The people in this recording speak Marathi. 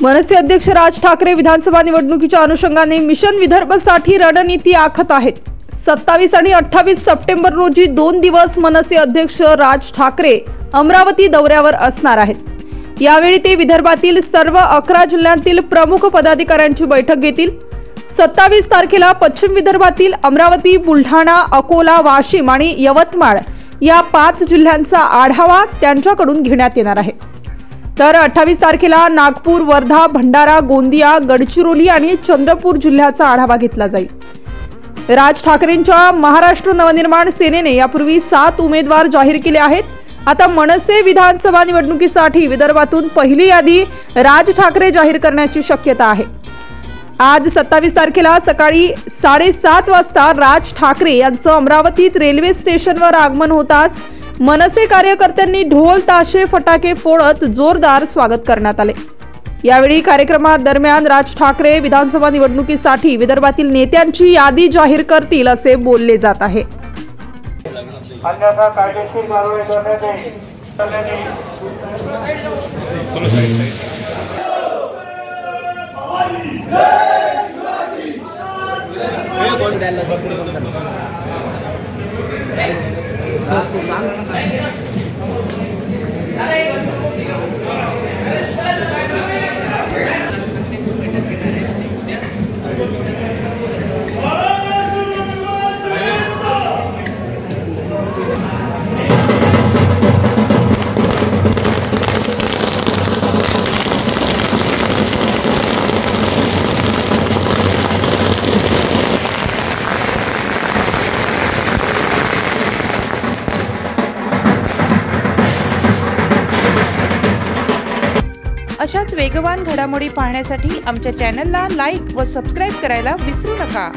मनसे अध्यक्ष राज ठाकरे विधानसभा निवडणुकीच्या अनुषंगाने मिशन विदर्भसाठी रणनीती आखत आहेत। 27 आणि 28 सप्टेंबर रोजी 2 दिवस मनसे अध्यक्ष राज ठाकरे अमरावती दौऱ्यावर असणार आहेत। यावेळी ते विदर्भातील सर्व 11 जिल्ह्यांतील प्रमुख पदाधिकाऱ्यांची बैठक घेतील। 27 तारखेला पश्चिम विदर्भातील अमरावती, बुलढाणा, अकोला, वाशिम आणि यवतमाळ या 5 जिल्ह्यांचा आढावा त्यांच्याकडून घेण्यात येणार आहे। तर 28 तारखेला नागपूर, वर्धा, भंडारा, गोंदिया, गडचिरोली आणि चंद्रपूर जिल्ह्याचा आढावा घेतला जाईल। राज ठाकरेंच्या महाराष्ट्र नवनिर्माण सेनेने यापूर्वी 7 उमेदवार जाहीर केले आहेत। आता मनसे विधानसभा निवडणुकीसाठी विदर्भातून पहिली यादी राज ठाकरे जाहीर करण्याची शक्यता आहे। आज 27 तारखेला सकाळी 7:30 वाजता राज ठाकरे यांचं अमरावतीत रेल्वे स्टेशनवर आगमन होताच मनसे कार्यकर्त्यांनी ढोल, ताशे, फटाके फोडत जोरदार स्वागत करण्यात आले। यावेळी कार्यक्रमादरम्यान राज ठाकरे विधानसभा निवडणुकीसाठी विदर्भातील नेत्यांची यादी जाहीर करतील असे बोलले जात आहे। अन्यथा कायदेशीर कारवाई करण्यात येईल। अशाच वेगवान घडामोडी पाहण्यासाठी आमच्या चॅनलला लाईक व सबस्क्राइब करायला विसरू नका।